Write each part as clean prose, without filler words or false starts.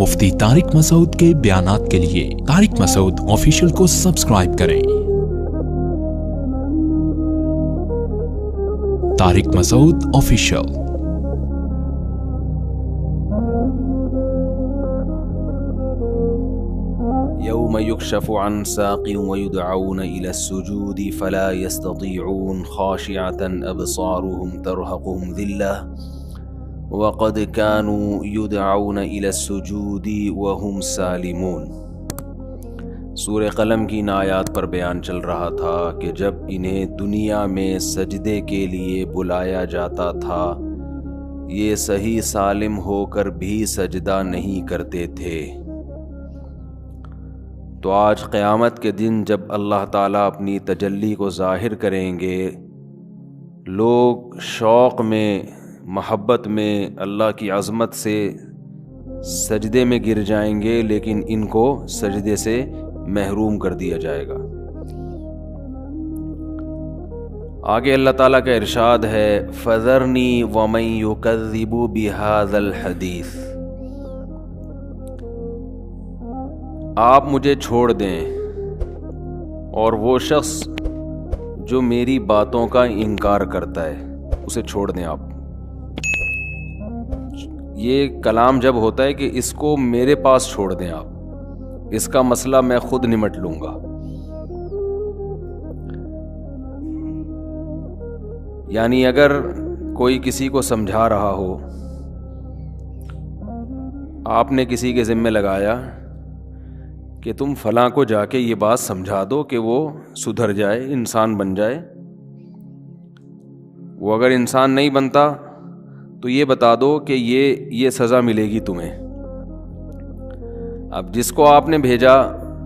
مفتی طارق مسعود کے بیانات کے لیے طارق مسعود آفیشیل کو سبسکرائب کریں۔ طارق مسعود آفیشیل۔ یوم یکشف عن ساق ویدعون الی السجود فلا یستطیعون خاشعة ابصارهم ترهقهم ذلة وقد كانوا يدعون الى السجود وهم سالمون۔ سورہ قلم کی ان آیات پر بیان چل رہا تھا کہ جب انہیں دنیا میں سجدے کے لیے بلایا جاتا تھا یہ صحیح سالم ہو کر بھی سجدہ نہیں کرتے تھے۔ تو آج قیامت کے دن جب اللہ تعالیٰ اپنی تجلی کو ظاہر کریں گے، لوگ شوق میں، محبت میں، اللہ کی عظمت سے سجدے میں گر جائیں گے، لیکن ان کو سجدے سے محروم کر دیا جائے گا۔ آگے اللہ تعالیٰ کا ارشاد ہے فَذَرْنِي وَمَن يُكَذِّبُ بِهَذَا الْحَدِيثِ، آپ مجھے چھوڑ دیں اور وہ شخص جو میری باتوں کا انکار کرتا ہے اسے چھوڑ دیں۔ آپ یہ کلام جب ہوتا ہے کہ اس کو میرے پاس چھوڑ دیں، آپ اس کا مسئلہ میں خود نمٹ لوں گا۔ یعنی اگر کوئی کسی کو سمجھا رہا ہو، آپ نے کسی کے ذمہ لگایا کہ تم فلاں کو جا کے یہ بات سمجھا دو کہ وہ سدھر جائے، انسان بن جائے۔ وہ اگر انسان نہیں بنتا تو یہ بتا دو کہ یہ سزا ملے گی تمہیں۔ اب جس کو آپ نے بھیجا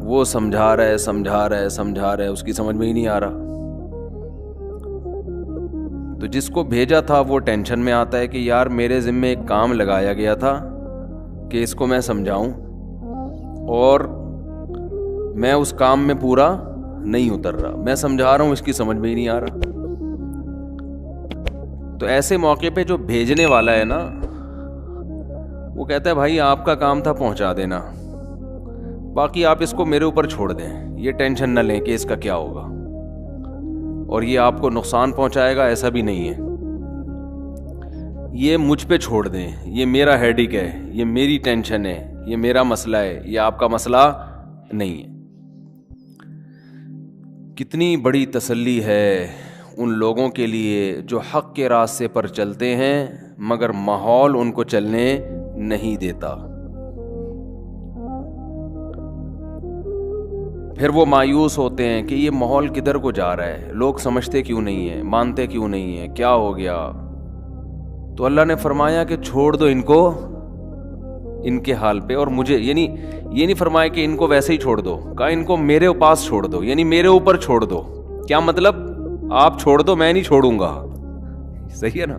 وہ سمجھا رہا ہے، اس کی سمجھ میں ہی نہیں آ رہا، تو جس کو بھیجا تھا وہ ٹینشن میں آتا ہے کہ یار میرے ذمہ ایک کام لگایا گیا تھا کہ اس کو میں سمجھاؤں اور میں اس کام میں پورا نہیں اتر رہا، میں سمجھا رہا ہوں اس کی سمجھ میں ہی نہیں آ رہا۔ تو ایسے موقع پہ جو بھیجنے والا ہے نا وہ کہتا ہے بھائی آپ کا کام تھا پہنچا دینا، باقی آپ اس کو میرے اوپر چھوڑ دیں، یہ ٹینشن نہ لیں کہ اس کا کیا ہوگا اور یہ آپ کو نقصان پہنچائے گا، ایسا بھی نہیں ہے، یہ مجھ پہ چھوڑ دیں، یہ میرا ہیڈیک ہے، یہ میری ٹینشن ہے، یہ میرا مسئلہ ہے، یہ آپ کا مسئلہ نہیں ہے۔ کتنی بڑی تسلی ہے ان لوگوں کے لیے جو حق کے راستے پر چلتے ہیں مگر ماحول ان کو چلنے نہیں دیتا۔ پھر وہ مایوس ہوتے ہیں کہ یہ ماحول کدھر کو جا رہا ہے، لوگ سمجھتے کیوں نہیں ہیں، مانتے کیوں نہیں ہیں، کیا ہو گیا؟ تو اللہ نے فرمایا کہ چھوڑ دو ان کو ان کے حال پہ، اور مجھے یعنی یہ نہیں فرمایا کہ ان کو ویسے ہی چھوڑ دو، کہا ان کو میرے پاس چھوڑ دو، یعنی میرے اوپر چھوڑ دو۔ کیا مطلب؟ آپ چھوڑ دو، میں نہیں چھوڑوں گا، صحیح ہے نا؟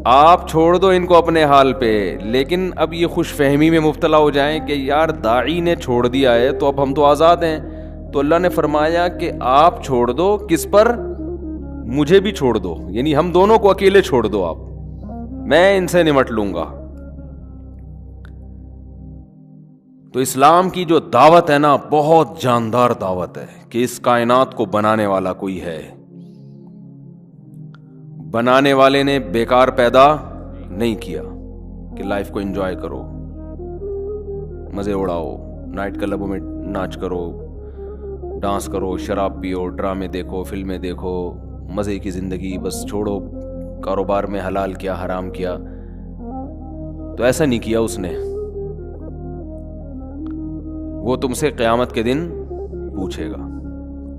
آپ چھوڑ دو ان کو اپنے حال پہ، لیکن اب یہ خوش فہمی میں مبتلا ہو جائیں کہ یار داعی نے چھوڑ دیا ہے تو اب ہم تو آزاد ہیں۔ تو اللہ نے فرمایا کہ آپ چھوڑ دو، کس پر؟ مجھے بھی چھوڑ دو، یعنی ہم دونوں کو اکیلے چھوڑ دو، آپ میں ان سے نمٹ لوں گا۔ تو اسلام کی جو دعوت ہے نا بہت جاندار دعوت ہے کہ اس کائنات کو بنانے والا کوئی ہے، بنانے والے نے بیکار پیدا نہیں کیا کہ لائف کو انجوائے کرو، مزے اڑاؤ، نائٹ کلبوں میں ناچ کرو، ڈانس کرو، شراب پیو، ڈرامے دیکھو، فلمیں دیکھو، مزے کی زندگی بس چھوڑو، کاروبار میں حلال کیا حرام کیا۔ تو ایسا نہیں کیا اس نے، وہ تم سے قیامت کے دن پوچھے گا۔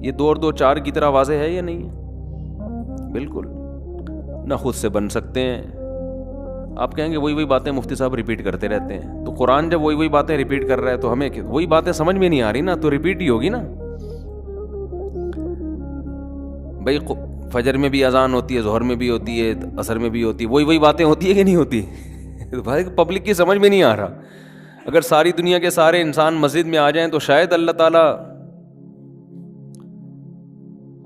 یہ دو اور دو چار کی طرح واضح ہے یا نہیں ہے؟ بالکل نہ خود سے بن سکتے ہیں۔ آپ کہیں گے وہی باتیں مفتی صاحب ریپیٹ کرتے رہتے ہیں، تو قرآن جب وہی باتیں ریپیٹ کر رہا ہے تو ہمیں وہی باتیں سمجھ میں نہیں آ رہی نا، تو ریپیٹ ہی ہوگی نا۔ بھائی فجر میں بھی اذان ہوتی ہے، ظہر میں بھی ہوتی ہے، عصر میں بھی ہوتی ہے، وہی باتیں ہوتی ہے کہ نہیں ہوتی؟ بھائی پبلک کی سمجھ میں نہیں آ رہا۔ اگر ساری دنیا کے سارے انسان مسجد میں آ جائیں تو شاید اللہ تعالیٰ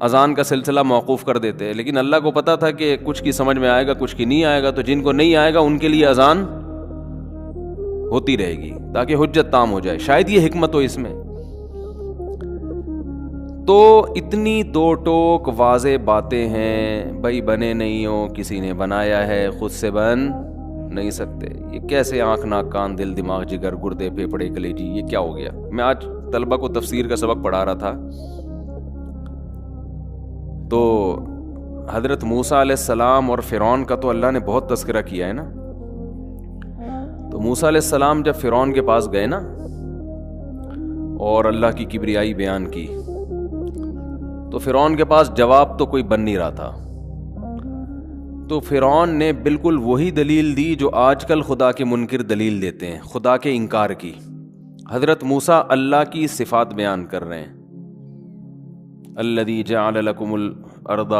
اذان کا سلسلہ موقوف کر دیتے ہیں، لیکن اللہ کو پتا تھا کہ کچھ کی سمجھ میں آئے گا، کچھ کی نہیں آئے گا، تو جن کو نہیں آئے گا ان کے لیے اذان ہوتی رہے گی تاکہ حجت تام ہو جائے. شاید یہ حکمت ہو اس میں. تو اتنی دو ٹوک واضح باتیں ہیں. بھائی بنے نہیں ہو, کسی نے بنایا ہے, خود سے بن نہیں سکتے. یہ کیسے آنکھ ناک کان دل دماغ جگر گردے پھیپھڑے کلیجی, یہ کیا ہو گیا؟ میں آج طلبہ کو تفسیر کا سبق پڑھا رہا تھا, تو حضرت موسیٰ علیہ السلام اور فرعون کا تو اللہ نے بہت تذکرہ کیا ہے نا. تو موسیٰ علیہ السلام جب فرعون کے پاس گئے نا اور اللہ کی کبریائی بیان کی, تو فرعون کے پاس جواب تو کوئی بن نہیں رہا تھا. تو فرعون نے بالکل وہی دلیل دی جو آج کل خدا کے منکر دلیل دیتے ہیں, خدا کے انکار کی. حضرت موسیٰ اللہ کی صفات بیان کر رہے ہیں. الذی جعل لکم الارض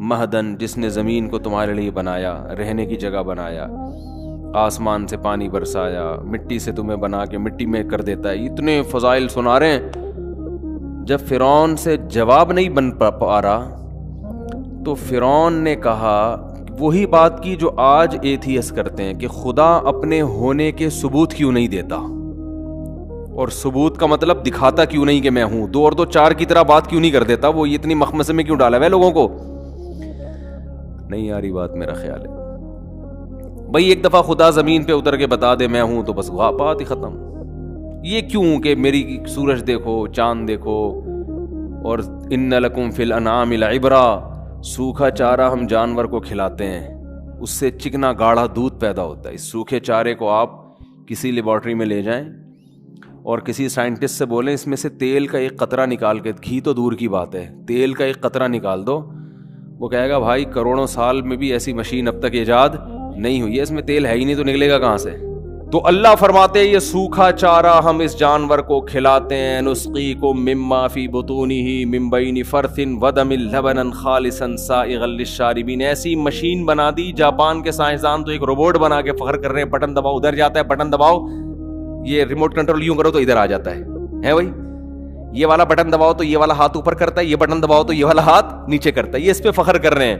مہدن, جس نے زمین کو تمہارے لیے بنایا, رہنے کی جگہ بنایا, آسمان سے پانی برسایا, مٹی سے تمہیں بنا کے مٹی میں کر دیتا ہے. اتنے فضائل سنا رہے ہیں. جب فرعون سے جواب نہیں بن پا رہا تو فرعون نے کہا وہی بات کی جو آج ایتھیس کرتے ہیں کہ خدا اپنے ہونے کے ثبوت کیوں نہیں دیتا, اور ثبوت کا مطلب دکھاتا کیوں نہیں کہ میں ہوں. 2 اور 2 4 کی طرح بات کیوں نہیں کر دیتا. وہ اتنی مخمصے میں کیوں ڈالا ہے لوگوں کو؟ نہیں آ رہی بات میرا خیال ہے. بھائی ایک دفعہ خدا زمین پہ اتر کے بتا دے میں ہوں تو بس بات ہی ختم. یہ کیوں کہ میری سورج دیکھو, چاند دیکھو, اور ان لکم فی الانعام لعبرا, سوکھا چارہ ہم جانور کو کھلاتے ہیں, اس سے چکنا گاڑھا دودھ پیدا ہوتا ہے. اس سوکھے چارے کو آپ کسی لیبارٹری میں لے جائیں اور کسی سائنٹسٹ سے بولیں اس میں سے تیل کا ایک قطرہ نکال کے, گھی تو دور کی بات ہے, تیل کا ایک قطرہ نکال دو, وہ کہے گا بھائی کروڑوں سال میں بھی ایسی مشین اب تک ایجاد نہیں ہوئی ہے, اس میں تیل ہے ہی نہیں تو نکلے گا کہاں سے؟ تو اللہ فرماتے ہیں یہ سوکھا چارہ ہم اس جانور کو کھلاتے ہیں. نسقیکم مما فی بطونہ من بین فرث ودم لبنا خالصا سائغا للشاربین. ایسی مشین بنا دی. جاپان کے سائنسدان تو ایک روبوٹ بنا کے فخر کر رہے ہیں, بٹن دباؤ ادھر جاتا ہے, بٹن دباؤ یہ ریموٹ کنٹرول یوں کرو تو ادھر آ جاتا ہے بھائی, یہ والا بٹن دباؤ تو یہ والا ہاتھ اوپر کرتا ہے, یہ بٹن دباؤ تو یہ والا ہاتھ نیچے کرتا ہے. یہ اس پہ فخر کر رہے ہیں.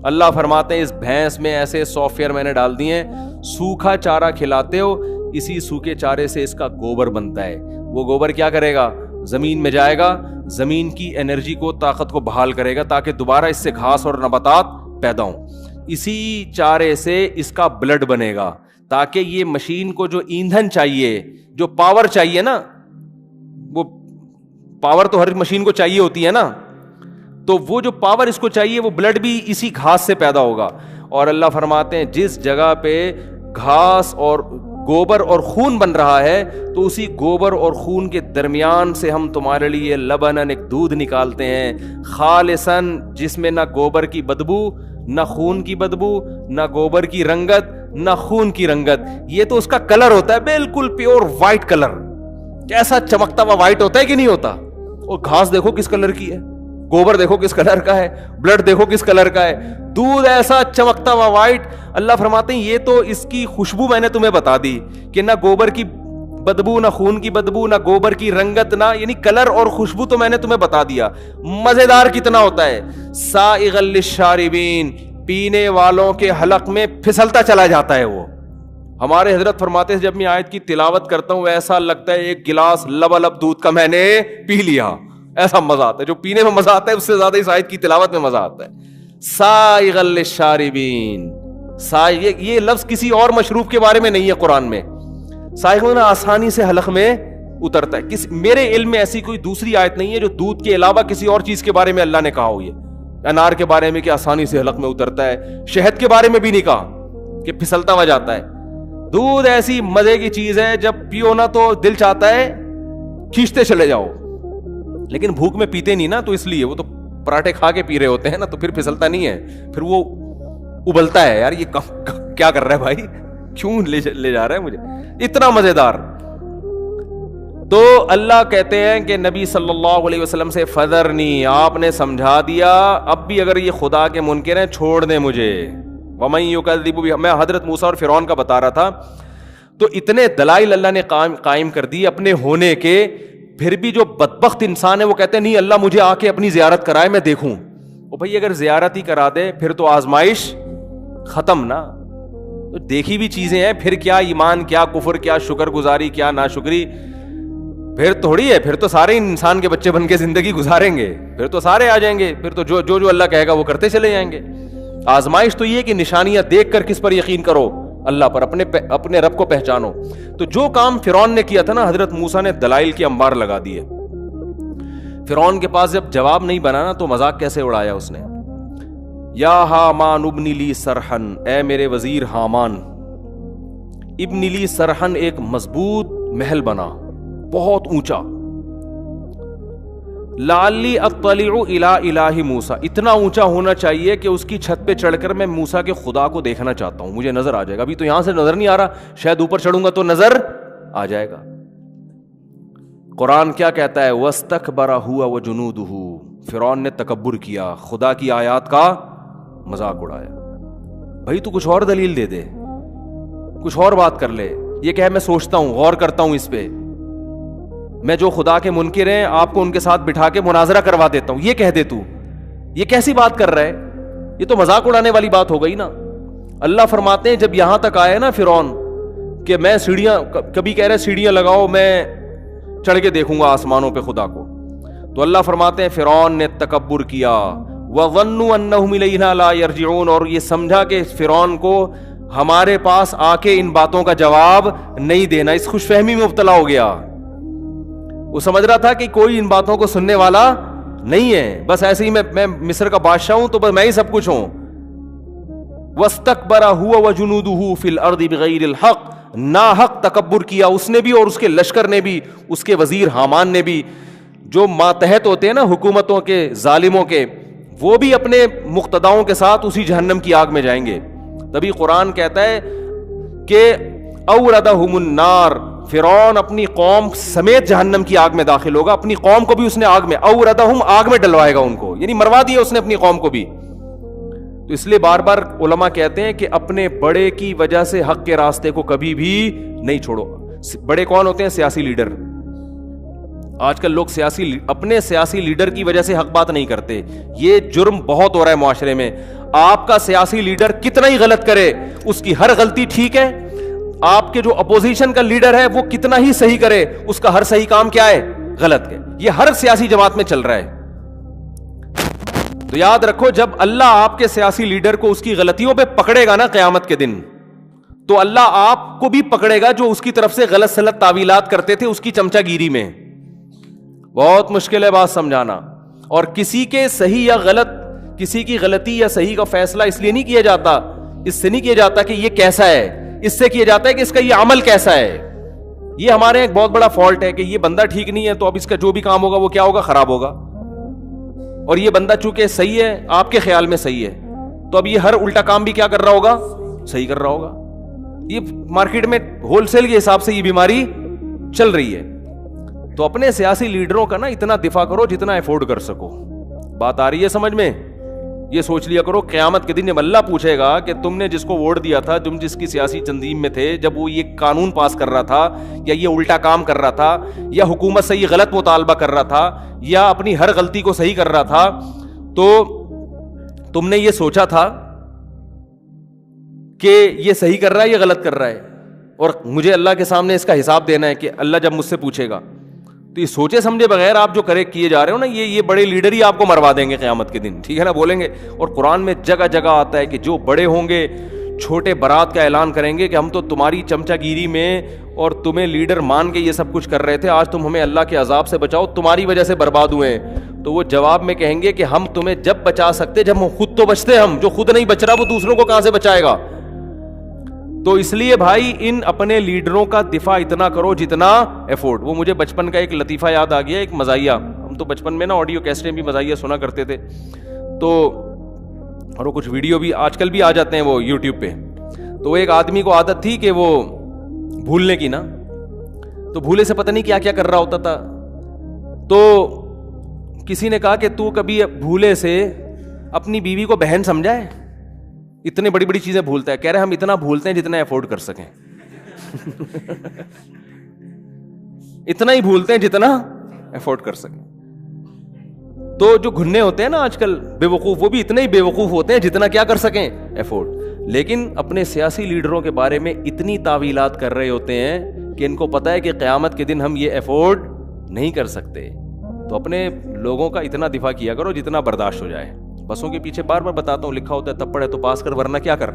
اللہ فرماتے ہیں اس بھینس میں ایسے سافٹ ویئر میں نے ڈال دیے ہیں, سوکھا چارہ کھلاتے ہو, اسی سوکھے چارے سے اس کا گوبر بنتا ہے. وہ گوبر کیا کرے گا؟ زمین میں جائے گا, زمین کی انرجی کو, طاقت کو بحال کرے گا تاکہ دوبارہ اس سے گھاس اور نباتات پیدا ہوں. اسی چارے سے اس کا بلڈ بنے گا تاکہ یہ مشین کو جو ایندھن چاہیے, جو پاور چاہیے نا, وہ پاور تو ہر مشین کو چاہیے ہوتی ہے نا, تو وہ جو پاور اس کو چاہیے وہ بلڈ بھی اسی گھاس سے پیدا ہوگا. اور اللہ فرماتے ہیں جس جگہ پہ گھاس اور گوبر اور خون بن رہا ہے تو اسی گوبر اور خون کے درمیان سے ہم تمہارے لیے لبنن ایک دودھ نکالتے ہیں, خالصاً, جس میں نہ گوبر کی بدبو, نہ خون کی بدبو, نہ گوبر کی رنگت, نہ خون کی رنگت. یہ تو اس کا کلر ہوتا ہے بالکل پیور وائٹ کلر. کیسا چمکتا ہوا وائٹ ہوتا ہے کہ نہیں ہوتا؟ اور گھاس دیکھو کس کلر کی ہے, گوبر دیکھو کس کلر کا ہے, بلڈ دیکھو کس کلر کا ہے, دودھ ایسا چمکتا ہوا وائٹ. اللہ فرماتے ہیں یہ تو اس کی خوشبو میں نے تمہیں بتا دی کہ نہ گوبر کی بدبو, نہ خون کی بدبو, نہ گوبر کی رنگت, نہ یعنی کلر اور خوشبو تو میں نے تمہیں بتا دیا. مزیدار کتنا ہوتا ہے, سائغا للشاربین, پینے والوں کے حلق میں پھسلتا چلا جاتا ہے. وہ ہمارے حضرت فرماتے ہیں جب میں آیت کی تلاوت کرتا ہوں ایسا لگتا ہے ایک گلاس لبالب دودھ کا میں نے پی لیا, ایسا مزہ آتا ہے. جو پینے میں مزہ آتا ہے اس سے زیادہ اس آیت کی تلاوت میں مزہ آتا ہے. سائغا للشاربین, یہ لفظ کسی اور مشروب کے بارے میں نہیں ہے قرآن میں. سائغا آسانی سے حلق میں اترتا ہے. میرے علم میں ایسی کوئی دوسری آیت نہیں ہے جو دودھ کے علاوہ کسی اور چیز کے بارے میں اللہ نے کہا ہو. یہ انار کے بارے میں کہ آسانی سے حلق میں اترتا ہے, شہد کے بارے میں بھی نہیں کہا کہ پھسلتا ہوا جاتا ہے. دودھ ایسی مزے کی چیز ہے جب پیو نا تو دل چاہتا ہے کھینچتے چلے جاؤ, لیکن بھوک میں پیتے نہیں نا, تو اس لیے وہ تو پراٹھے کھا کے پی رہے ہوتے ہیں نا, تو پھر پھسلتا نہیں ہے, پھر وہ ابلتا ہے. یار یہ کیا کر رہا ہے بھائی, کیوں لے جا رہا ہے مجھے, اتنا مزیدار. تو اللہ کہتے ہیں کہ نبی صلی اللہ علیہ وسلم سے فذرنی, آپ نے سمجھا دیا, اب بھی اگر یہ خدا کے منکر ہیں چھوڑ دیں مجھے. ومن یکذب بہ, میں حضرت موسیٰ اور فرعون کا بتا رہا تھا. تو اتنے دلائل اللہ نے قائم کر دی اپنے ہونے کے, پھر بھی جو بدبخت انسان ہے وہ کہتے ہیں نہیں اللہ مجھے آ کے اپنی زیارت کرائے میں دیکھوں. او بھائی اگر زیارت ہی کرا دے پھر تو آزمائش ختم نا. دیکھی بھی چیزیں ہیں، پھر کیا ایمان، کیا کفر، کیا شکر گزاری، کیا ناشکری، پھر تھوڑی ہے، پھر تو سارے انسان کے بچے بن کے زندگی گزاریں گے، پھر تو سارے آ جائیں گے، پھر تو جو اللہ کہے گا وہ کرتے چلے جائیں گے. آزمائش تو یہ کہ نشانیاں دیکھ کر کس پر یقین کرو؟ اللہ پر، اپنے رب کو پہچانو. تو جو کام فرعون نے کیا تھا نا، حضرت موسیٰ نے دلائل کے انبار لگا دیے. فرعون کے پاس جب جواب نہیں بنا نا تو مذاق کیسے اڑایا اس نے. یا حامان ابن لی سرحن، اے میرے وزیر حامان، ابن لی سرحن، ایک مضبوط محل بنا، بہت اونچا. لعلی اطلع الی الہ موسیٰ، اتنا اونچا ہونا چاہیے کہ اس کی چھت پہ چڑھ کر میں موسیٰ کے خدا کو دیکھنا چاہتا ہوں، مجھے نظر آ جائے گا. ابھی تو یہاں سے نظر نہیں آ رہا، شاید اوپر چڑھوں گا تو نظر آ جائے گا. قرآن کیا کہتا ہے؟ وَاسْتَكْبَرَ هُوَ وَجُنُودُهُ، فرعون نے تکبر کیا، خدا کی آیات کا مذاق اڑایا. بھائی تو کچھ اور دلیل دے دے، کچھ اور بات کر لے. یہ کہ میں سوچتا ہوں، غور کرتا ہوں اس پہ، میں جو خدا کے منکر ہیں آپ کو ان کے ساتھ بٹھا کے مناظرہ کروا دیتا ہوں، یہ کہہ دے تو. یہ کیسی بات کر رہا ہے؟ یہ تو مذاق اڑانے والی بات ہو گئی نا. اللہ فرماتے ہیں جب یہاں تک آئے نا فرعون کہ میں سیڑھیاں، کبھی کہہ رہے سیڑھیاں لگاؤ میں چڑھ کے دیکھوں گا آسمانوں پہ خدا کو، تو اللہ فرماتے ہیں فرعون نے تکبر کیا. وَظَنُّوا أَنَّهُمْ إِلَيْنَا لَا يَرْجِعُونَ، اور یہ سمجھا کہ فرعون کو ہمارے پاس آ کے ان باتوں کا جواب نہیں دینا. اس خوش فہمی میں مبتلا ہو گیا. وہ سمجھ رہا تھا کہ کوئی ان باتوں کو سننے والا نہیں ہے، بس ایسے ہی میں مصر کا بادشاہ ہوں تو بس میں ہی سب کچھ ہوں. وَاسْتَكْبَرَ هُوَ وَجُنُودُهُ فِي الْأَرْضِ بِغَيْرِ الْحَقِّ، ناحق تکبر کیا اس نے بھی اور اس کے لشکر نے بھی، اس کے وزیر حامان نے بھی. جو ماتحت ہوتے ہیں نا حکومتوں کے، ظالموں کے، وہ بھی اپنے مقتداؤں کے ساتھ اسی جہنم کی آگ میں جائیں گے. تبھی قرآن کہتا ہے کہ اوردہم النار، فرعون اپنی قوم سمیت جہنم کی آگ میں داخل ہوگا، اپنی قوم کو بھی اس نے آگ میں، اوردہم، آگ میں ڈلوائے گا ان کو، یعنی مروا دیا اس نے اپنی قوم کو بھی. تو اس لیے بار بار علماء کہتے ہیں کہ اپنے بڑے کی وجہ سے حق کے راستے کو کبھی بھی نہیں چھوڑو. بڑے کون ہوتے ہیں؟ سیاسی لیڈر. آج کل لوگ اپنے سیاسی لیڈر کی وجہ سے حق بات نہیں کرتے. یہ جرم بہت ہو رہا ہے معاشرے میں. آپ کا سیاسی لیڈر کتنا ہی غلط کرے، اس کی ہر غلطی ٹھیک ہے. آپ کے جو اپوزیشن کا لیڈر ہے وہ کتنا ہی صحیح کرے، اس کا ہر صحیح کام کیا ہے؟ غلط ہے. یہ ہر سیاسی جماعت میں چل رہا ہے. تو یاد رکھو، جب اللہ آپ کے سیاسی لیڈر کو اس کی غلطیوں پہ پکڑے گا نا قیامت کے دن، تو اللہ آپ کو بھی پکڑے گا جو اس کی طرف سے غلط سلط تعویلات کرتے تھے اس کی چمچا گیری میں. بہت مشکل ہے بات سمجھانا. اور کسی کے صحیح یا غلط، کسی کی غلطی یا صحیح کا فیصلہ اس لیے نہیں کیا جاتا، اس سے نہیں کیا جاتا کہ یہ کیسا ہے، اس سے کیا جاتا ہے کہ اس کا یہ عمل کیسا ہے. یہ ہمارے ایک بہت بڑا فالٹ ہے کہ یہ بندہ ٹھیک نہیں ہے تو اب اس کا جو بھی کام ہوگا وہ کیا ہوگا؟ خراب ہوگا. اور یہ بندہ چونکہ صحیح ہے، آپ کے خیال میں صحیح ہے، تو اب یہ ہر الٹا کام بھی کیا کر رہا ہوگا؟ صحیح کر رہا ہوگا. یہ مارکیٹ میں ہول سیل کے حساب سے یہ بیماری چل رہی ہے. تو اپنے سیاسی لیڈروں کا نا اتنا دفاع کرو جتنا افورڈ کر سکو. بات آ رہی ہے سمجھ میں؟ یہ سوچ لیا کرو قیامت کے دن جب اللہ پوچھے گا کہ تم نے جس کو ووٹ دیا تھا، تم جس کی سیاسی تنظیم میں تھے، جب وہ یہ قانون پاس کر رہا تھا یا یہ الٹا کام کر رہا تھا یا حکومت سے یہ غلط مطالبہ کر رہا تھا یا اپنی ہر غلطی کو صحیح کر رہا تھا، تو تم نے یہ سوچا تھا کہ یہ صحیح کر رہا ہے یا غلط کر رہا ہے، اور مجھے اللہ کے سامنے اس کا حساب دینا ہے کہ اللہ جب مجھ سے پوچھے گا تو یہ سوچے سمجھے بغیر آپ جو کیے جا رہے ہو نا، یہ بڑے لیڈر ہی آپ کو مروا دیں گے قیامت کے دن. ٹھیک ہے نا؟ بولیں گے. اور قرآن میں جگہ جگہ آتا ہے کہ جو بڑے ہوں گے چھوٹے برات کا اعلان کریں گے کہ ہم تو تمہاری چمچا گیری میں اور تمہیں لیڈر مان کے یہ سب کچھ کر رہے تھے، آج تم ہمیں اللہ کے عذاب سے بچاؤ، تمہاری وجہ سے برباد ہوئے ہیں. تو وہ جواب میں کہیں گے کہ ہم تمہیں جب بچا سکتے جب ہم خود تو بچتے، ہم جو خود نہیں بچ رہا وہ دوسروں کو کہاں سے بچائے گا. تو اس لیے بھائی ان اپنے لیڈروں کا دفاع اتنا کرو جتنا ایفورٹ. وہ مجھے بچپن کا ایک لطیفہ یاد آ گیا، ایک مزاحیہ. ہم تو بچپن میں نا آڈیو کیسٹیں بھی مزاحیہ سنا کرتے تھے، تو اور وہ کچھ ویڈیو بھی آج کل بھی آ جاتے ہیں وہ یوٹیوب پہ. تو ایک آدمی کو عادت تھی کہ وہ بھولنے کی نا، تو بھولے سے پتہ نہیں کیا کیا کر رہا ہوتا تھا. تو کسی نے کہا کہ تو کبھی بھولے سے اپنی بیوی کو بہن سمجھا ہے؟ اتنے بڑی بڑی چیزیں بھولتا ہے. کہہ رہے ہم اتنا بھولتے ہیں جتنا افورڈ کر سکیں. اتنا ہی بھولتے ہیں جتنا افورڈ کر سکیں. تو جو گھنے ہوتے ہیں نا آج کل بے وقوف، وہ بھی اتنے ہی بے وقوف ہوتے ہیں جتنا کیا کر سکیں افورڈ. لیکن اپنے سیاسی لیڈروں کے بارے میں اتنی تعویلات کر رہے ہوتے ہیں کہ ان کو پتہ ہے کہ قیامت کے دن ہم یہ افورڈ نہیں کر سکتے. تو اپنے لوگوں کا اتنا دفاع کیا کرو جتنا برداشت ہو جائے. بسوں کے پیچھے بار بار بتاتا ہوں لکھا ہوتا ہے تب پڑھے تو پاس کر ورنہ کیا کر,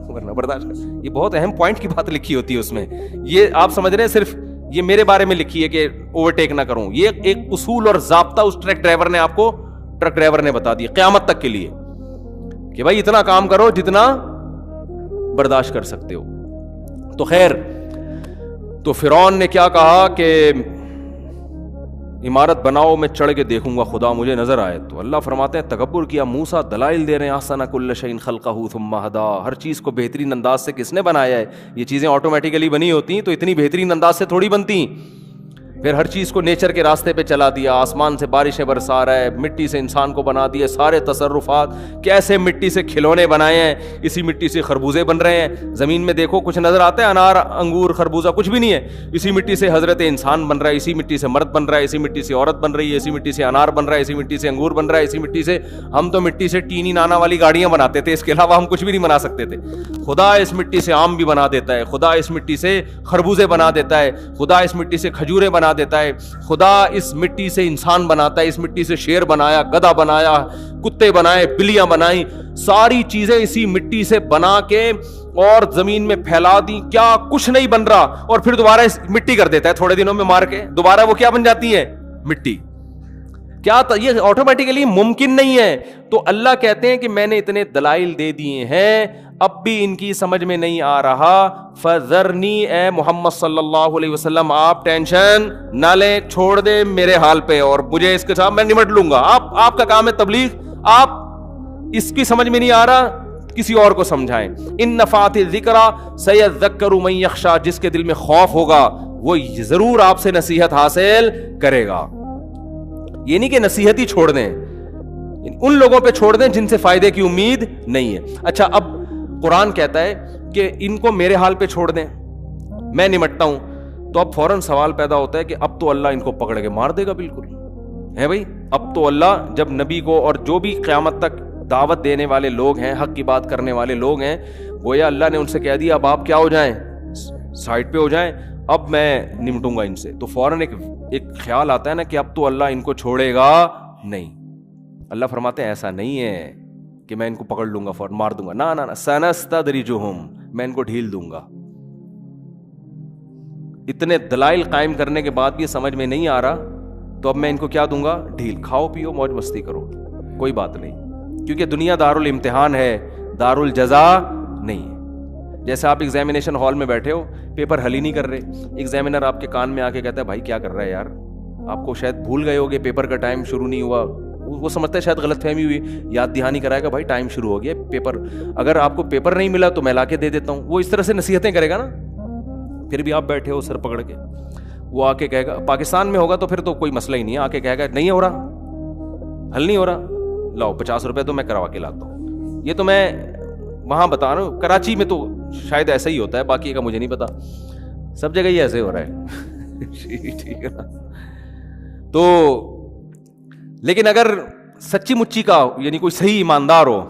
ورنہ برداشت کر. یہ بہت اہم پوائنٹ کی بات لکھی ہوتی ہے اس میں. یہ آپ سمجھ رہے ہیں صرف یہ میرے بارے میں لکھی ہے کہ اوورٹیک نہ کروں. یہ ایک اصول اور ضابطہ اس ٹرک ڈرائیور نے بتا دیا قیامت تک کے لیے کہ بھائی اتنا کام کرو جتنا برداشت کر سکتے ہو. تو خیر, تو فرعون نے کیا کہا کہ عمارت بناؤ, میں چڑھ کے دیکھوں گا خدا مجھے نظر آئے. تو اللہ فرماتے ہیں تکبر کیا. موسیٰ دلائل دے رہے ہیں احسن کل شیء خلقہ ثم ہدی, ہر چیز کو بہترین انداز سے کس نے بنایا ہے. یہ چیزیں آٹومیٹیکلی بنی ہوتی ہیں تو اتنی بہترین انداز سے تھوڑی بنتی. پھر ہر چیز کو نیچر کے راستے پہ چلا دیا, آسمان سے بارشیں برسا رہا ہے, مٹی سے انسان کو بنا دیے, سارے تصرفات کیسے مٹی سے کھلونے بنائے ہیں, اسی مٹی سے خربوزے بن رہے ہیں. زمین میں دیکھو کچھ نظر آتا ہے, انار انگور خربوزہ کچھ بھی نہیں ہے. اسی مٹی سے حضرت انسان بن رہا ہے, اسی مٹی سے مرد بن رہا ہے, اسی مٹی سے عورت بن رہی ہے, اسی مٹی سے انار بن رہا ہے, اسی مٹی سے انگور بن رہا ہے, اسی مٹی سے ہم تو مٹی سے ٹینی نانا والی گاڑیاں بناتے تھے, اس کے علاوہ ہم کچھ بھی نہیں بنا سکتے تھے. خدا اس مٹی سے آم بھی بنا دیتا ہے, خدا اس مٹی سے خربوزے بنا دیتا ہے, خدا اس مٹی سے کھجوریں بنا دیتا ہے, خدا اس مٹی سے انسان بناتا ہے, اس مٹی سے شیر بنایا, گدھا بنایا, کتے بنائے, بلیاں بنائیں, ساری چیزیں اسی مٹی سے بنا کے اور زمین میں پھیلا دی. کیا کچھ نہیں بن رہا, اور پھر دوبارہ مٹی کر دیتا ہے تھوڑے دنوں میں مار کے, دوبارہ وہ کیا بن جاتی ہے مٹی. کیا یہ آٹومیٹیکلی ممکن نہیں ہے. تو اللہ کہتے ہیں کہ میں نے اتنے دلائل دے دیے ہیں, اب بھی ان کی سمجھ میں نہیں آ رہا. فذرنی, اے محمد صلی اللہ علیہ وسلم آپ ٹینشن نہ لیں, چھوڑ دے میرے حال پہ, اور مجھے اس کے ساتھ میں نمٹ لوں گا. آپ کا کام ہے تبلیغ, آپ اس کی سمجھ میں نہیں آ رہا کسی اور کو سمجھائیں. ان نفعت الذکری سیذکر من یخشی, جس کے دل میں خوف ہوگا وہ ضرور آپ سے نصیحت حاصل کرے گا. یہ نہیں کہ نصیحت ہی چھوڑ دیں, ان لوگوں پہ چھوڑ دیں جن سے فائدے کی امید نہیں ہے. اچھا, اب قرآن کہتا ہے کہ ان کو میرے حال پہ چھوڑ دیں, میں نمٹتا ہوں. تو اب فوراً سوال پیدا ہوتا ہے کہ اب تو اللہ ان کو پکڑ کے مار دے گا. بالکل ہے بھائی, اب تو اللہ جب نبی کو اور جو بھی قیامت تک دعوت دینے والے لوگ ہیں, حق کی بات کرنے والے لوگ ہیں, گویا اللہ نے ان سے کہہ دیا اب آپ کیا ہو جائیں, سائڈ پہ ہو جائیں, اب میں نمٹوں گا ان سے. تو فوراً ایک خیال آتا ہے نا کہ اب تو اللہ ان کو چھوڑے گا نہیں. اللہ فرماتے ہیں ایسا نہیں ہے کہ میں ان کو پکڑ لوں گا فوراً مار دوں گا, نہ سنستدرجہم, میں ان کو ڈھیل دوں گا. اتنے دلائل قائم کرنے کے بعد بھی سمجھ میں نہیں آ رہا, تو اب میں ان کو کیا دوں گا, ڈھیل. کھاؤ پیو موج مستی کرو, کوئی بات نہیں, کیونکہ دنیا دارالامتحان ہے, دارالجزا نہیں ہے. جیسے آپ ایگزامینیشن ہال میں بیٹھے ہو, پیپر حل ہی نہیں کر رہے, ایگزامینر آپ کے کان میں آ کے کہتا ہے بھائی کیا کر رہا ہے یار, آپ کو شاید بھول گئے ہوگے, پیپر کا ٹائم شروع نہیں ہوا. وہ سمجھتا ہے شاید غلط فہمی ہوئی, یاد دہانی کرائے گا بھائی ٹائم شروع ہو گیا پیپر, اگر آپ کو پیپر نہیں ملا تو میں لا کے دے دیتا ہوں. وہ اس طرح سے نصیحتیں کرے گا نا. پھر بھی آپ بیٹھے ہو سر پکڑ کے, وہ آ کے کہے گا, پاکستان میں ہوگا تو پھر تو کوئی مسئلہ ہی نہیں ہے, آ کے کہے گا نہیں ہو رہا, حل نہیں ہو رہا, لاؤ 50 روپے تو میں کروا کے لاتا ہوں. یہ تو میں وہاں بتا رہا ہوں, کراچی میں تو شاید ایسا ہی ہوتا ہے, باقی کا مجھے نہیں پتا, سب جگہ ہی ایسے ہو رہا ہے. ٹھیک ہے نا. تو لیکن اگر سچی مچی کا یعنی کوئی صحیح ایماندار ہو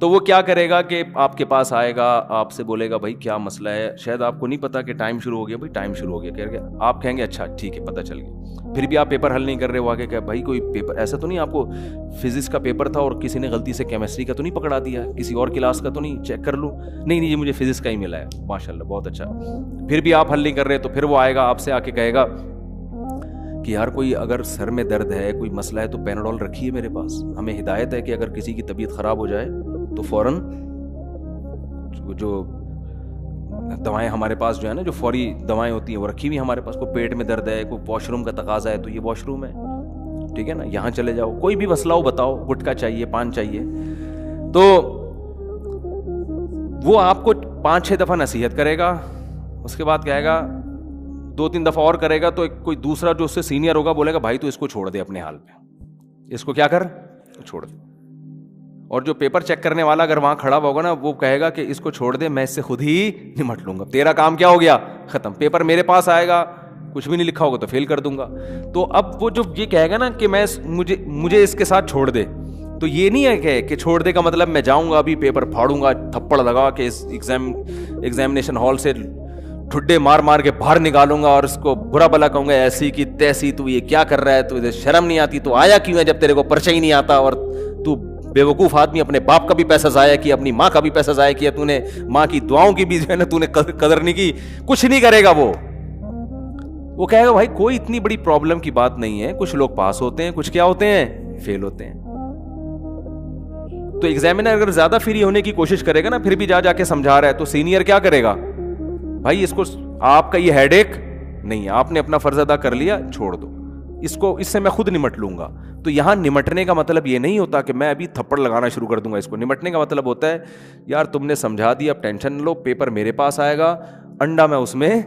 تو وہ کیا کرے گا کہ آپ کے پاس آئے گا, آپ سے بولے گا بھائی کیا مسئلہ ہے, شاید آپ کو نہیں پتا کہ ٹائم شروع ہو گیا, بھائی ٹائم شروع ہو گیا, کہہ گیا آپ کہیں گے اچھا ٹھیک ہے پتہ چل گیا. پھر بھی آپ پیپر حل نہیں کر رہے, وہ آگے کہ بھائی کوئی پیپر ایسا تو نہیں آپ کو فزکس کا پیپر تھا اور کسی نے غلطی سے کیمسٹری کا تو نہیں پکڑا دیا, کسی اور کلاس کا تو نہیں, چیک کر لوں, نہیں یہ مجھے فزکس کا ہی ملا ہے, ماشاء اللہ بہت اچھا. پھر بھی آپ حل نہیں کر رہے, تو پھر وہ آئے گا آپ سے آ کے کہے گا کہ یار کوئی اگر سر میں درد ہے, کوئی مسئلہ ہے تو پیناڈول رکھیے میرے پاس. ہمیں ہدایت ہے کہ اگر کسی کی طبیعت خراب ہو جائے تو فوراً جو دوائیں ہمارے پاس جو ہے نا, جو فوری دوائیں ہوتی ہیں وہ رکھی ہوئی ہمارے پاس. کوئی پیٹ میں درد ہے, کوئی واش روم کا تقاضا ہے تو یہ واش روم ہے, ٹھیک ہے نا, یہاں چلے جاؤ. کوئی بھی مسئلہ ہو بتاؤ, گٹکا چاہیے, پان چاہیے, تو وہ آپ کو 5-6 دفعہ نصیحت کرے گا. اس کے بعد کہے گا 2-3 دفعہ اور کرے گا تو کوئی دوسرا جو اس سے سینئر ہوگا بولے گا بھائی تو اس کو چھوڑ دے اپنے حال پہ, اس کو کیا کر, چھوڑ دے. اور جو پیپر چیک کرنے والا اگر وہاں کھڑا ہوگا نا, وہ کہے گا کہ اس کو چھوڑ دے, میں اس سے خود ہی نمٹ لوں گا, تیرا کام کیا ہو گیا, ختم. پیپر میرے پاس آئے گا, کچھ بھی نہیں لکھا ہوگا تو فیل کر دوں گا. تو اب وہ جو یہ کہے گا نا کہ مجھے اس کے ساتھ چھوڑ دے, تو یہ نہیں ہے کہ چھوڑ دے کا مطلب میں جاؤں گا ابھی پیپر پھاڑوں گا, تھپڑ لگا کے اس ایگزامینیشن ہال سے ٹھڈے مار مار کے باہر نکالوں گا اور اس کو برا بلا کہوں گا ایسی کی تیسی, تو یہ کیا کر رہا ہے, تو شرم نہیں آتی, تو آیا کیوں ہے جب تیرے کو پرچہ ہی نہیں آتا, اور تو بے وقوف آدمی اپنے باپ کا بھی پیسہ ضائع کیا, اپنی ماں کا بھی پیسہ ضائع کیا, تو نے ماں کی دعاؤں کی بھی جو ہے نا تو نے قدر نہیں کی. کچھ نہیں کرے گا وہ کہے گا بھائی کوئی اتنی بڑی پرابلم کی بات نہیں ہے, کچھ لوگ پاس ہوتے ہیں, کچھ کیا ہوتے ہیں, فیل ہوتے ہیں. تو ایگزامینر اگر زیادہ فری ہونے کی کوشش کرے گا نا, پھر بھی جا کے سمجھا رہا ہے, تو سینئر کیا کرے گا, بھائی اس کو, آپ کا یہ ہیڈ ایک نہیں ہے, آپ نے اپنا فرض ادا کر لیا, چھوڑ دو اس سے میں خود نمٹ لوں گا. تو یہاں نمٹنے کا مطلب یہ نہیں ہوتا کہ میں ابھی تھپڑ لگانا شروع کر دوں گا اس کو. نمٹنے کا مطلب ہوتا ہے یار تم نے سمجھا دیا, اب ٹینشن نہ لو, پیپر میرے پاس آئے گا, انڈا میں اس میں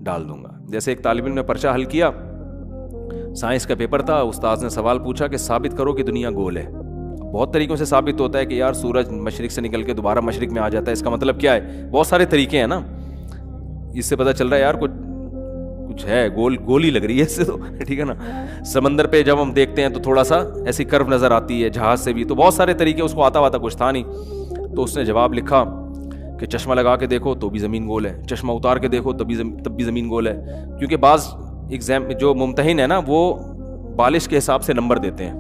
ڈال دوں گا. جیسے ایک طالب علم نے پرچہ حل کیا, سائنس کا پیپر تھا, استاذ نے سوال پوچھا کہ ثابت کرو کہ دنیا گول ہے. بہت طریقوں سے ثابت ہوتا ہے کہ یار سورج مشرق سے نکل کے دوبارہ مشرق میں آ جاتا ہے, اس کا مطلب کیا ہے, بہت سارے طریقے ہیں نا, اس سے پتہ چل رہا ہے یار کچھ ہے, گول ہی لگ رہی ہے اس سے تو, ٹھیک ہے نا. سمندر پہ جب ہم دیکھتے ہیں تو تھوڑا سا ایسی کرو نظر آتی ہے, جہاز سے بھی, تو بہت سارے طریقے, اس کو آتا کچھ تھا نہیں. تو اس نے جواب لکھا کہ چشمہ لگا کے دیکھو تو بھی زمین گول ہے, چشمہ اتار کے دیکھو تب بھی زمین گول ہے. کیونکہ بعض ایگزام جو ممتحن ہے نا وہ بالش کے حساب سے نمبر دیتے ہیں.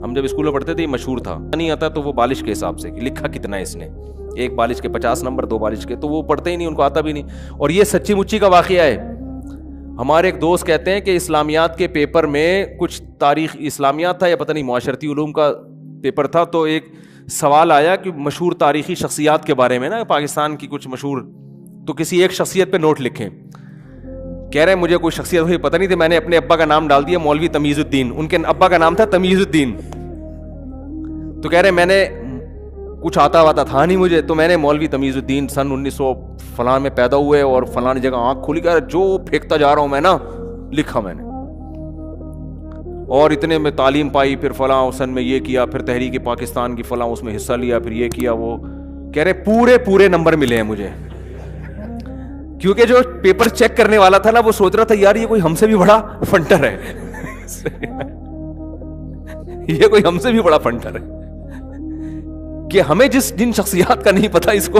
ہم جب اسکول میں پڑھتے تھے یہ مشہور تھا, نہیں آتا تو وہ بالش کے حساب سے لکھا کتنا ہے اس نے, ایک بالش کے 50 نمبر, 2 بالش کے, تو وہ پڑھتے ہی نہیں, ان کو آتا بھی نہیں. اور یہ سچی مچی کا واقعہ ہے. ہمارے ایک دوست کہتے ہیں کہ اسلامیات کے پیپر میں کچھ تاریخ, اسلامیات تھا یا پتہ نہیں معاشرتی علوم کا پیپر تھا, تو ایک سوال آیا کہ مشہور تاریخی شخصیات کے بارے میں نا, پاکستان کی کچھ مشہور, تو کسی ایک شخصیت پہ نوٹ لکھیں. کہہ رہے ہیں مجھے کوئی شخصیت ہوئی پتہ نہیں تھی, میں نے اپنے ابا کا نام ڈال دیا مولوی تمیز الدین, ان کے ابا کا نام تھا تمیز الدین. تو کہہ رہے میں نے کچھ آتا تھا نہیں مجھے, تو میں نے مولوی تمیز الدین سن 1900 فلاں میں پیدا ہوئے اور فلاں جگہ آنکھ کھلی, کر جو پھینکتا جا رہا ہوں میں نا, لکھا میں نے, اور اتنے میں تعلیم پائی, پھر فلاں سن میں یہ کیا, پھر تحریک پاکستان کی فلاں اس میں حصہ لیا, پھر یہ کیا وہ. کہہ رہے پورے نمبر ملے ہیں مجھے, کیونکہ جو پیپر چیک کرنے والا تھا نا وہ سوچ رہا تھا یار یہ کوئی ہم سے بھی بڑا فنٹر ہے, یہ کوئی ہم سے بھی بڑا فنٹر ہے, کہ ہمیں جن شخصیات کا نہیں پتا اس کو,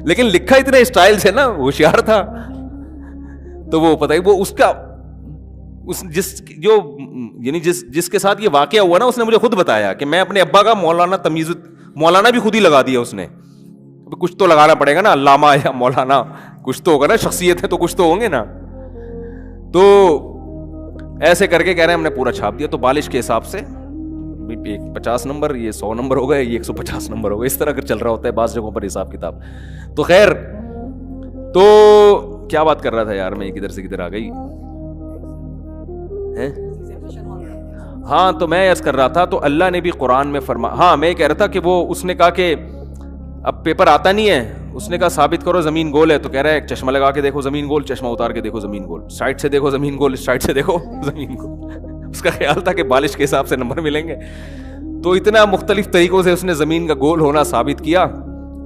لیکن لکھا اتنے اسٹائل سے نا, ہوشیار تھا. تو وہ پتہ ہی وہ اس کا جس کے ساتھ یہ واقعہ ہوا نا, اس نے مجھے خود بتایا کہ میں اپنے ابا کا مولانا بھی خود ہی لگا دیا اس نے. کچھ تو لگانا پڑے گا نا, علامہ یا مولانا کچھ تو ہوگا نا, شخصیت ہے تو کچھ تو ہوں گے نا. تو ایسے کر کے کہہ رہے ہیں ہم نے پورا چھاپ دیا. تو بالش کے حساب سے 50 نمبر, یہ 100 نمبر ہو گئے, یہ 150 نمبر ہو گئے, اس طرح کر چل رہا ہوتا ہے بعض جگہوں پر حساب کتاب. تو خیر, تو کیا بات کر رہا تھا یار میں, کدھر سے کدھر آ گئی. ہاں تو میں عرض کر رہا تھا, تو اللہ نے بھی قرآن میں ہاں میں کہہ رہا تھا کہ وہ اس نے کہا کہ اب پیپر آتا نہیں ہے, اس نے کہا ثابت کرو زمین گول ہے. تو کہہ رہا ہے چشمہ لگا کے دیکھو زمین گول, چشمہ اتار کے دیکھو زمین گول, سائڈ سے دیکھو زمین گول, سائڈ سے دیکھو زمین گول. اس کا خیال تھا کہ بالش کے حساب سے نمبر ملیں گے. تو اتنا مختلف طریقوں سے اس نے زمین کا گول ہونا ثابت کیا.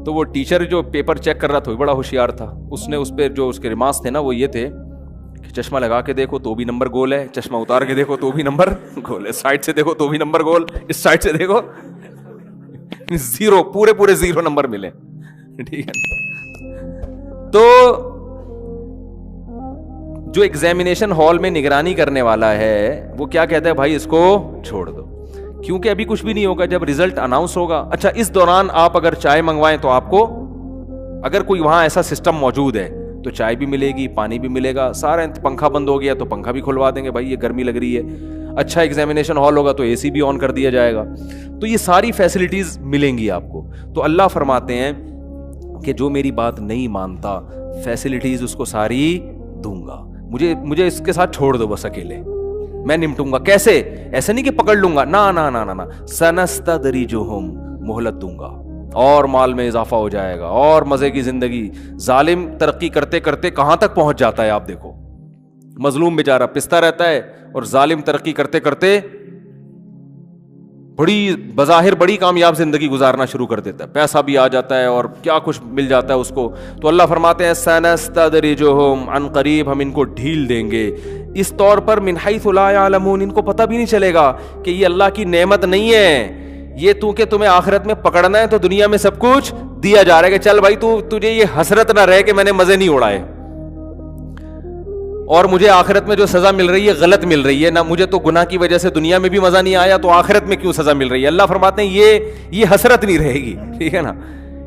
تو وہ ٹیچر جو پیپر چیک کر رہا تھا وہ بڑا ہوشیار تھا, اس نے اس پہ جو اس کے ریمارکس تھے نا وہ یہ تھے کہ چشمہ لگا کے دیکھو تو بھی نمبر گول ہے, چشمہ اتار کے دیکھو تو بھی نمبر گول ہے, سائڈ سے دیکھو تو بھی نمبر گول, اس سائڈ سے دیکھو 0, پورے 0 نمبر ملے. ٹھیک ہے. تو جو ایگزامینیشن ہال میں نگرانی کرنے والا ہے وہ کیا کہتا ہے, بھائی اس کو چھوڑ دو, کیونکہ ابھی کچھ بھی نہیں ہوگا, جب ریزلٹ اناؤنس ہوگا. اچھا اس دوران آپ اگر چائے منگوائیں تو آپ کو, اگر کوئی وہاں ایسا سسٹم موجود ہے تو چائے بھی ملے گی, پانی بھی ملے گا, سارا. پنکھا بند ہو گیا تو پنکھا بھی کھلوا دیں گے, بھائی یہ گرمی لگ رہی ہے. اچھا ایگزامینیشن ہال ہوگا تو اے سی بھی آن کر دیا جائے گا. تو یہ ساری فیسلٹیز ملیں گی آپ کو. تو اللہ فرماتے ہیں کہ جو میری بات نہیں مانتا فیسلٹیز اس کو ساری دوں گا, مجھے اس کے ساتھ چھوڑ دو بس, اکیلے میں نمٹوں گا. کیسے؟ ایسے نہیں کہ پکڑ لوں گا, نا, سنستدرجہم, مہلت دوں گا, اور مال میں اضافہ ہو جائے گا, اور مزے کی زندگی. ظالم ترقی کرتے کرتے کہاں تک پہنچ جاتا ہے آپ دیکھو, مظلوم بیچارہ پستا رہتا ہے, اور ظالم ترقی کرتے کرتے بڑی بظاہر بڑی کامیاب زندگی گزارنا شروع کر دیتا ہے, پیسہ بھی آ جاتا ہے اور کیا کچھ مل جاتا ہے اس کو. تو اللہ فرماتے ہیں سنستدرجہم, عن قریب ہم ان کو ڈھیل دیں گے, اس طور پر من حیث لا یعلمون, ان کو پتہ بھی نہیں چلے گا کہ یہ اللہ کی نعمت نہیں ہے, یہ تو کہ تمہیں آخرت میں پکڑنا ہے تو دنیا میں سب کچھ دیا جا رہا ہے کہ چل بھائی تجھے یہ حسرت نہ رہے کہ میں نے مزے نہیں اڑائے, اور مجھے آخرت میں جو سزا مل رہی ہے غلط مل رہی ہے, نہ مجھے تو گناہ کی وجہ سے دنیا میں بھی مزہ نہیں آیا تو آخرت میں کیوں سزا مل رہی ہے. اللہ فرماتے ہیں یہ حسرت نہیں رہے گی, ٹھیک ہے نا.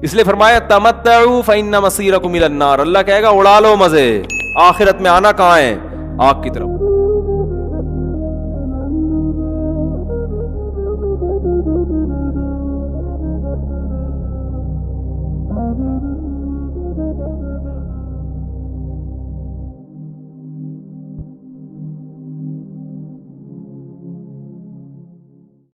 اس لیے فرمایا تمتعوا فإن مصيركم إلى النار, اللہ کہے گا اڑا لو مزے, آخرت میں آنا کہاں ہے, آگ کی طرف.